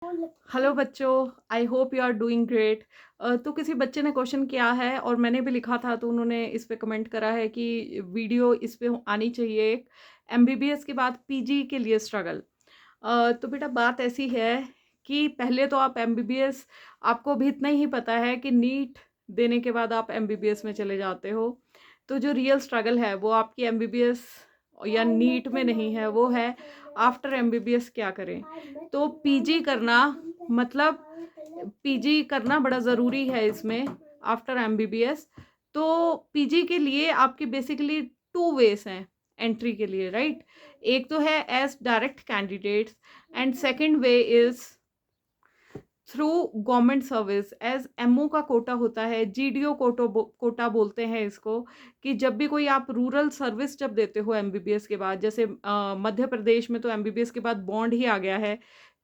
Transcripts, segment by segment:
Hello बच्चों, I hope you are doing great. तो किसी बच्चे ने क्वेश्चन किया है और मैंने भी लिखा था, तो उन्होंने इस पे कमेंट करा है कि वीडियो इस पे आनी चाहिए एक एमबीबीएस के बाद पीजी के लिए स्ट्रगल। तो बेटा बात ऐसी है कि पहले तो आप एमबीबीएस, आपको भी इतना ही पता है कि नीट देने के बाद आप एमबीबीएस में चले जाते हो। तो जो रियल स्ट्रगल है वो आपकी एमबीबीएस या नीट में नहीं है, वो है आफ्टर एमबीबीएस क्या करें। तो पीजी करना, मतलब पीजी करना बड़ा ज़रूरी है इसमें आफ्टर एमबीबीएस। तो पीजी के लिए आपके बेसिकली टू वेज हैं एंट्री के लिए, राइट। एक तो है as direct candidates and second way is through government service as MO का कोटा होता है, जीडीओ कोटा बोलते हैं इसको। कि जब भी कोई आप रूरल सर्विस जब देते हो एमबीबीएस के बाद, जैसे मध्य प्रदेश में तो एमबीबीएस के बाद बॉन्ड ही आ गया है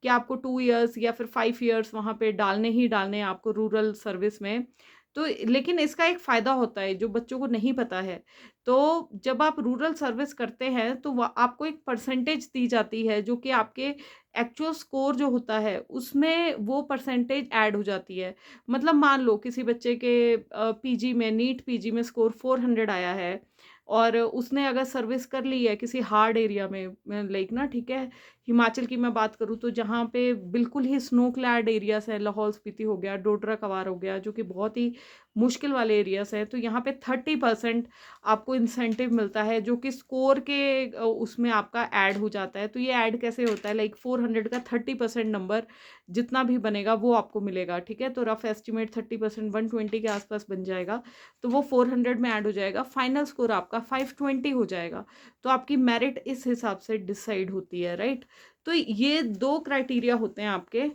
कि आपको 2 इयर्स या फिर 5 इयर्स वहाँ पे डालने ही डालने हैं आपको रूरल सर्विस में। तो लेकिन इसका एक फ़ायदा होता है जो बच्चों को नहीं पता है। तो जब आप रूरल सर्विस करते हैं तो आपको एक परसेंटेज दी जाती है, जो कि आपके एक्चुअल स्कोर जो होता है उसमें वो परसेंटेज ऐड हो जाती है। मतलब मान लो किसी बच्चे के पीजी में, नीट पीजी में स्कोर 400 आया है और उसने अगर सर्विस कर ली है किसी हार्ड एरिया में, लाइक ना, ठीक है, हिमाचल की मैं बात करूँ तो जहाँ पे बिल्कुल ही स्नो क्लैड एरियाज है, लाहौल स्पीति हो गया, डोडरा कवार हो गया, जो कि बहुत ही मुश्किल वाले एरियाज है, तो यहाँ पे 30% आपको इंसेंटिव मिलता है जो कि स्कोर के उसमें आपका ऐड हो जाता है। तो ये ऐड कैसे होता है, लाइक 400 का 30% नंबर जितना भी बनेगा वो आपको मिलेगा, ठीक है। तो रफ एस्टिमेट 30% 120 के आसपास बन जाएगा, तो वो 400 में ऐड हो जाएगा, फाइनल स्कोर आपका 520 हो जाएगा। तो आपकी मेरिट इस हिसाब से डिसाइड होती है, राइट। तो ये दो क्राइटेरिया होते हैं आपके।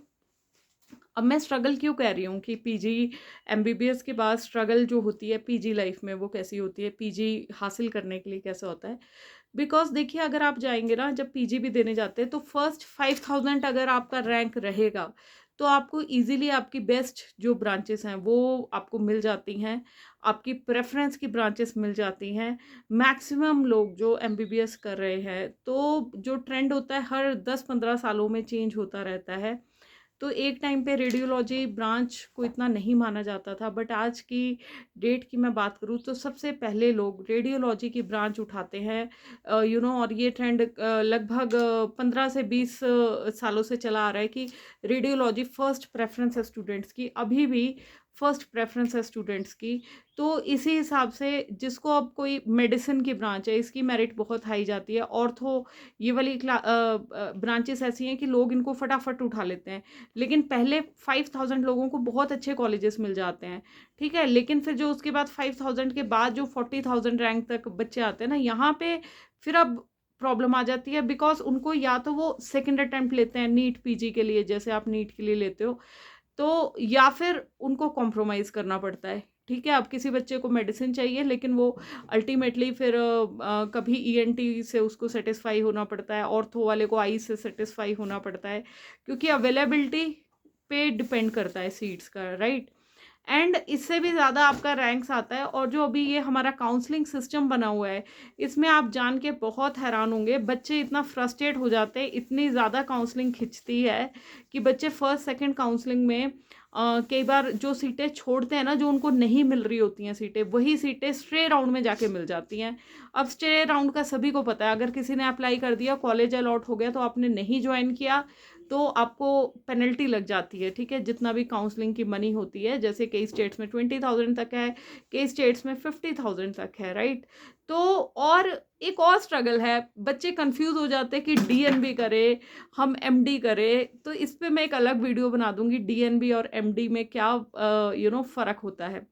अब मैं स्ट्रगल क्यों कह रही हूँ कि पीजी एमबीबीएस के बाद स्ट्रगल जो होती है पीजी लाइफ में वो कैसी होती है, पीजी हासिल करने के लिए कैसा होता है। बिकॉज देखिए, अगर आप जाएंगे ना, जब पीजी भी देने जाते हैं तो फर्स्ट 5000 अगर आपका रैंक रहेगा तो आपको इजीली आपकी बेस्ट जो ब्रांचेस हैं वो आपको मिल जाती हैं, आपकी प्रेफरेंस की ब्रांचेस मिल जाती हैं। मैक्सिमम लोग जो एमबीबीएस कर रहे हैं, तो जो ट्रेंड होता है हर 10-15 सालों में चेंज होता रहता है। तो एक टाइम पे रेडियोलॉजी ब्रांच को इतना नहीं माना जाता था, बट आज की डेट की मैं बात करूँ तो सबसे पहले लोग रेडियोलॉजी की ब्रांच उठाते हैं, और ये ट्रेंड लगभग 15 से 20 सालों से चला आ रहा है कि रेडियोलॉजी फर्स्ट प्रेफरेंस है स्टूडेंट्स की, अभी भी फर्स्ट प्रेफरेंस है स्टूडेंट्स की। तो इसी हिसाब से जिसको अब कोई मेडिसिन की ब्रांच है, इसकी मेरिट बहुत हाई जाती है। ऑर्थो, ये वाली ब्रांचेस ऐसी हैं कि लोग इनको फटाफट उठा लेते हैं, लेकिन पहले 5000 लोगों को बहुत अच्छे कॉलेजेस मिल जाते हैं, ठीक है। लेकिन फिर जो उसके बाद 5000 के बाद जो 40,000 रैंक तक बच्चे आते हैं ना, यहाँ पे फिर अब प्रॉब्लम आ जाती है। बिकॉज उनको या तो वो सेकेंड अटेम्प्ट लेते हैं नीट पीजी के लिए, जैसे आप नीट के लिए लेते हो, तो या फिर उनको कॉम्प्रोमाइज करना पड़ता है, ठीक है। अब किसी बच्चे को मेडिसिन चाहिए लेकिन वो अल्टीमेटली फिर कभी ईएनटी से उसको सेटिस्फाई होना पड़ता है, ऑर्थो वाले को आई से सेटिस्फाई होना पड़ता है, क्योंकि अवेलेबिलिटी पे डिपेंड करता है सीट्स का, राइट। एंड इससे भी ज़्यादा आपका रैंक्स आता है। और जो अभी ये हमारा काउंसलिंग सिस्टम बना हुआ है, इसमें आप जान के बहुत हैरान होंगे, बच्चे इतना फ्रस्ट्रेट हो जाते हैं, इतनी ज़्यादा काउंसलिंग खिंचती है कि बच्चे फर्स्ट सेकंड काउंसलिंग में कई बार जो सीटें छोड़ते हैं ना, जो उनको नहीं मिल रही होती हैं सीटें, वही सीटें स्ट्रे राउंड में जाके मिल जाती हैं। अब स्ट्रे राउंड का सभी को पता है, अगर किसी ने अप्लाई कर दिया, कॉलेज अलॉट हो गया, तो आपने नहीं ज्वाइन किया तो आपको पेनल्टी लग जाती है, ठीक है। जितना भी काउंसलिंग की मनी होती है, जैसे कई स्टेट्स में 20,000 तक है, कई स्टेट्स में 50,000 तक है, राइट। तो और एक और स्ट्रगल है, बच्चे कंफ्यूज हो जाते हैं कि डीएनबी करे हम एमडी करे। तो इस पे मैं एक अलग वीडियो बना दूंगी, डीएनबी और एमडी में क्या फ़र्क होता है।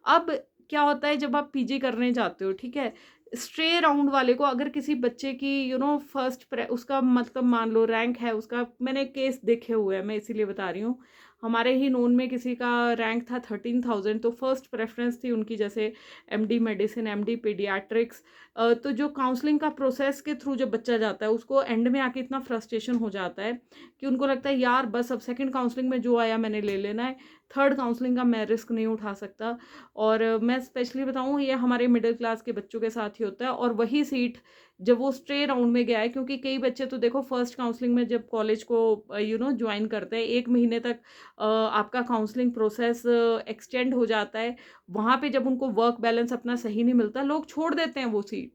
अब क्या होता है जब आप पीजी करने जाते हो, ठीक है, स्ट्रे राउंड वाले को अगर किसी बच्चे की फर्स्ट उसका मतलब मान लो रैंक है उसका, मैंने केस देखे हुए हैं, मैं इसीलिए बता रही हूँ, हमारे ही नोन में किसी का रैंक था 13,000, तो फर्स्ट प्रेफरेंस थी उनकी, जैसे एमडी मेडिसिन, एमडी पीडियाट्रिक्स। तो जो काउंसलिंग का प्रोसेस के थ्रू जब बच्चा जाता है, उसको एंड में आके इतना फ्रस्ट्रेशन हो जाता है कि उनको लगता है यार बस अब सेकंड काउंसलिंग में जो आया मैंने ले लेना है, थर्ड काउंसलिंग का मैं रिस्क नहीं उठा सकता। और मैं स्पेशली बताऊँ, ये हमारे मिडिल क्लास के बच्चों के साथ ही होता है। और वही सीट जब वो स्ट्रे राउंड में गया है, क्योंकि कई बच्चे तो देखो फर्स्ट काउंसलिंग में जब कॉलेज को ज्वाइन करते हैं 1 महीने तक आपका काउंसलिंग प्रोसेस एक्सटेंड हो जाता है। वहाँ पे जब उनको वर्क बैलेंस अपना सही नहीं मिलता, लोग छोड़ देते हैं वो सीट।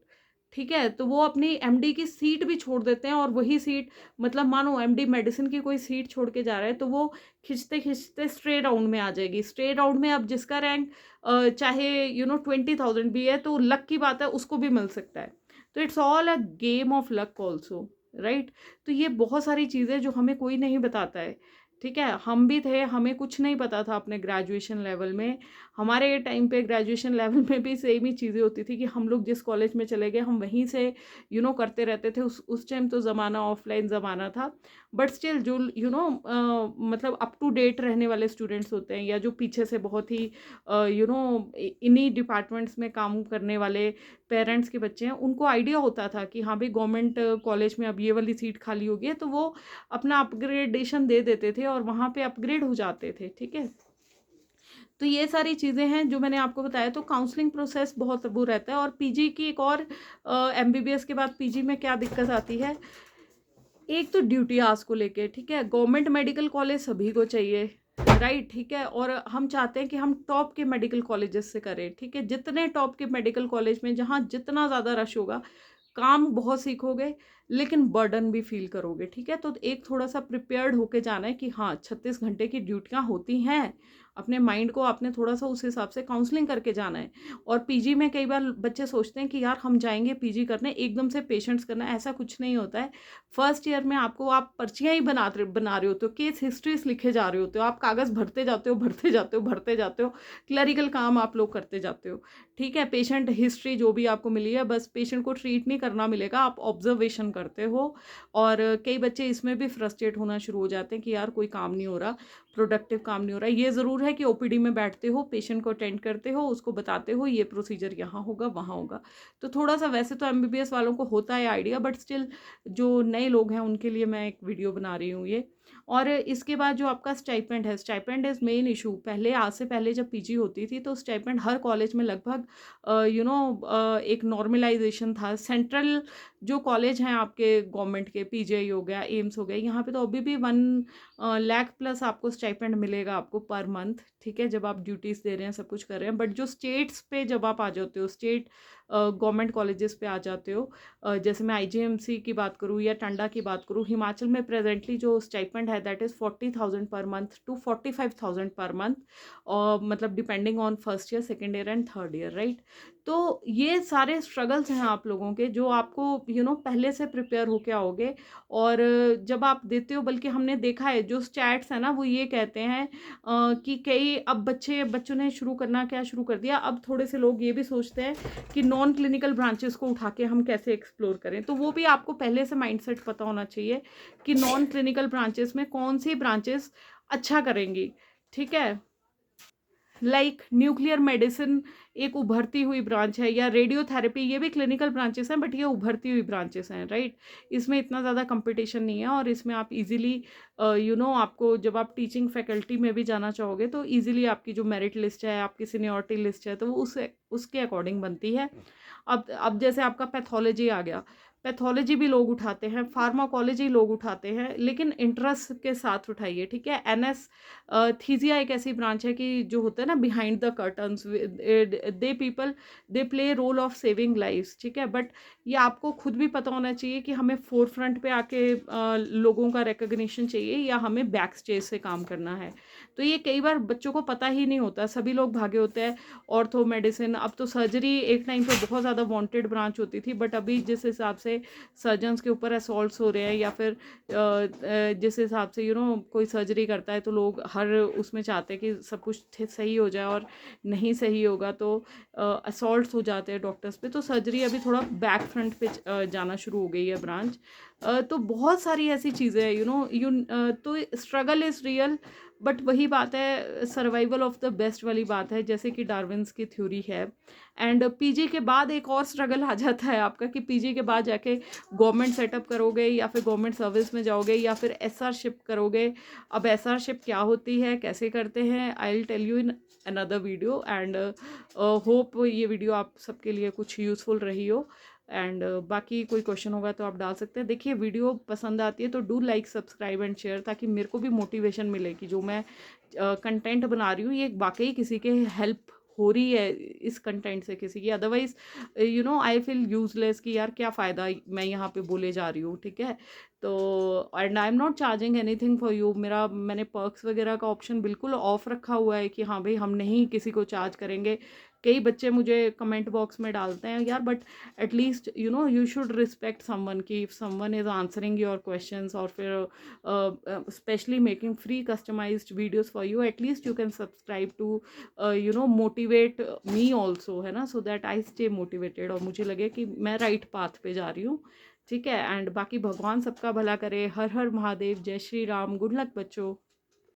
ठीक है, तो वो अपनी एमडी की सीट भी छोड़ देते हैं, और वही सीट मतलब मानो एमडी मेडिसिन की कोई सीट छोड़ के जा रहा है तो वो खिंचते खिंचते स्ट्रे राउंड में आ जाएगी। स्ट्रे राउंड में अब जिसका रैंक चाहे 20,000 भी है तो लक की बात है, उसको भी मिल सकता है। तो it's all a game of luck also, right. तो ये बहुत सारी चीज़ें जो हमें कोई नहीं बताता है। ठीक है, हम भी थे, हमें कुछ नहीं पता था अपने ग्रेजुएशन लेवल में। हमारे टाइम पे ग्रेजुएशन लेवल में भी सेम ही चीज़ें होती थी कि हम लोग जिस कॉलेज में चले गए हम वहीं से करते रहते थे। उस टाइम तो ज़माना ऑफलाइन ज़माना था, बट स्टिल जो मतलब अप टू डेट रहने वाले स्टूडेंट्स होते हैं, या जो पीछे से बहुत ही इन्हीं डिपार्टमेंट्स में काम करने वाले पेरेंट्स के बच्चे हैं, उनको आइडिया होता था कि हाँ भाई गवर्नमेंट कॉलेज में अब ये वाली सीट खाली होगी है, तो वो अपना अपग्रेडेशन दे देते थे और वहाँ पे अपग्रेड हो जाते थे। ठीक है, तो ये सारी चीज़ें हैं जो मैंने आपको बताया। तो काउंसलिंग प्रोसेस बहुत वो रहता है। और पीजी की एक और एमबीबीएस के बाद पीजी में क्या दिक्कत आती है, एक तो ड्यूटी आवर्स को लेके। ठीक है, गवर्नमेंट मेडिकल कॉलेज सभी को चाहिए, राइट। ठीक है, और हम चाहते हैं कि हम टॉप के मेडिकल कॉलेजेस से करें। ठीक है, जितने टॉप के मेडिकल कॉलेज में जहाँ जितना ज़्यादा रश होगा, काम बहुत सीखोगे लेकिन बर्डन भी फील करोगे। ठीक है, तो एक थोड़ा सा प्रिपेयर्ड होके जाना है कि हाँ 36 घंटे की ड्यूटियाँ होती हैं, अपने माइंड को आपने थोड़ा सा उस हिसाब से काउंसलिंग करके जाना है। और पीजी में कई बार बच्चे सोचते हैं कि यार हम जाएंगे पीजी करने एकदम से पेशेंट्स करना, ऐसा कुछ नहीं होता है। फर्स्ट ईयर में आपको आप पर्चियाँ ही बना रहे होते हो, केस हिस्ट्रीज लिखे जा रहे होते हो, आप कागज़ भरते जाते हो भरते जाते हो भरते जाते हो, क्लरिकल काम आप लोग करते जाते हो। ठीक है, पेशेंट हिस्ट्री जो भी आपको मिली है, बस पेशेंट को ट्रीट नहीं करना मिलेगा, आप ऑब्जर्वेशन करते हो। और कई बच्चे इसमें भी फ्रस्ट्रेट होना शुरू हो जाते हैं कि यार कोई काम नहीं हो रहा, प्रोडक्टिव काम नहीं हो रहा है। ये ज़रूर है कि ओपीडी में बैठते हो, पेशेंट को अटेंड करते हो, उसको बताते हो ये प्रोसीजर यहाँ होगा वहाँ होगा। तो थोड़ा सा वैसे तो एमबीबीएस वालों को होता है आइडिया, बट स्टिल जो नए लोग हैं उनके लिए मैं एक वीडियो बना रही हूँ ये। और इसके बाद जो आपका स्टाइपेंड है, स्टाइपेंड इज़ मेन इशू। पहले आज से पहले जब पीजी होती थी तो स्टाइपेंड हर कॉलेज में लगभग एक नॉर्मलाइजेशन था। सेंट्रल जो कॉलेज हैं आपके गवर्नमेंट के, पीजीआई हो गया, एम्स हो गया, यहाँ पे तो अभी भी 1 लाख प्लस आपको स्टाइपेंड मिलेगा आपको पर मंथ। ठीक है, जब आप ड्यूटीज़ दे रहे हैं, सब कुछ कर रहे हैं। बट जो स्टेट्स पे जब आप आ जाते हो, स्टेट गवर्नमेंट कॉलेजेस पे आ जाते हो, जैसे मैं आईजीएमसी की बात करूँ या टांडा की बात करूँ, हिमाचल में प्रेजेंटली जो स्टाइपेंड है that is 40,000 per month to 45,000 per month, और मतलब depending on first year, second year and third year, right. तो ये सारे स्ट्रगल्स हैं आप लोगों के, जो आपको पहले से प्रिपेयर होके आओगे। और जब आप देते हो, बल्कि हमने देखा है जो स्टैट्स है ना, वो ये कहते हैं कि कई अब बच्चों ने शुरू कर दिया, अब थोड़े से लोग ये भी सोचते हैं कि नॉन क्लिनिकल ब्रांचेस को उठा के हम कैसे एक्सप्लोर करें। तो वो भी आपको पहले से माइंडसेट पता होना चाहिए कि नॉन क्लिनिकल ब्रांचेस में कौन सी ब्रांचेस अच्छा करेंगी। ठीक है, लाइक न्यूक्लियर मेडिसिन एक उभरती हुई ब्रांच है, या रेडियोथेरेपी, ये भी क्लिनिकल ब्रांचेस हैं बट ये उभरती हुई ब्रांचेस हैं, राइट। इसमें इतना ज़्यादा कंपटीशन नहीं है, और इसमें आप इजीली आपको जब आप टीचिंग फैकल्टी में भी जाना चाहोगे तो इजीली आपकी जो मेरिट लिस्ट है, आपकी सीनियरिटी लिस्ट है, तो वो उसके अकॉर्डिंग बनती है। अब जैसे आपका पैथोलॉजी आ गया, पैथोलॉजी भी लोग उठाते हैं, फार्माकोलॉजी लोग उठाते हैं, लेकिन इंटरेस्ट के साथ उठाइए। ठीक है, एनएस थीजिया एक ऐसी ब्रांच है कि जो होता है ना behind the curtains, they play role of saving lifes. ठीक है, बट ये आपको खुद भी पता होना चाहिए कि हमें फोर फ्रंट पे आके लोगों का रिकग्निशन चाहिए या हमें बैक स्टेज से काम करना है। तो ये कई बार बच्चों को पता ही नहीं होता, सभी लोग भागे होते हैं ऑर्थो मेडिसिन। अब तो सर्जरी एक टाइम पे बहुत ज़्यादा वांटेड ब्रांच होती थी, बट अभी जिस हिसाब से सर्जन्स के ऊपर असॉल्ट्स हो रहे हैं, या फिर जिस हिसाब से कोई सर्जरी करता है तो लोग हर उसमें चाहते हैं कि सब कुछ सही हो जाए, और नहीं सही होगा तो असॉल्ट्स हो जाते हैं डॉक्टर्स पे। तो सर्जरी अभी थोड़ा बैक फ्रंट पे जाना शुरू हो गई है ब्रांच। तो बहुत सारी ऐसी चीज़ें हैं तो स्ट्रगल इज़ रियल, बट वही बात है, सर्वाइवल ऑफ द बेस्ट वाली बात है, जैसे कि डार्विन्स की थ्योरी है। एंड पीजी के बाद एक और स्ट्रगल आ जाता है आपका कि पीजी के बाद जाके गवर्नमेंट सेटअप करोगे, या फिर गवर्नमेंट सर्विस में जाओगे, या फिर एसआरशिप करोगे। अब एसआरशिप क्या होती है, कैसे करते हैं, I will tell you in another video. And hope ये वीडियो आप सबके लिए कुछ यूज़फुल रही हो। एंड बाकी कोई क्वेश्चन होगा तो आप डाल सकते हैं। देखिए वीडियो पसंद आती है तो do like, subscribe and share, ताकि मेरे को भी मोटिवेशन मिले कि जो मैं कंटेंट बना रही हूँ ये वाकई किसी के हेल्प हो रही है इस कंटेंट से किसी की। अदरवाइज आई फील यूजलेस कि यार क्या फ़ायदा मैं यहाँ पे बोले जा रही हूँ, ठीक है। तो and I am not charging anything for you. मैंने पर्क्स वगैरह का ऑप्शन बिल्कुल ऑफ रखा हुआ है कि हाँ भाई हम नहीं किसी को चार्ज करेंगे। कई बच्चे मुझे कमेंट बॉक्स में डालते हैं यार, but at least you should respect someone की if someone is answering your questions, और फिर specially making free customized videos for you, at least you can subscribe to motivate me also, है ना, so that I stay motivated और मुझे लगे कि मैं राइट पाथ पे जा रही हूँ, ठीक है। एंड बाकी भगवान सबका भला करे। हर हर महादेव, जय श्री राम, गुड लक बच्चों।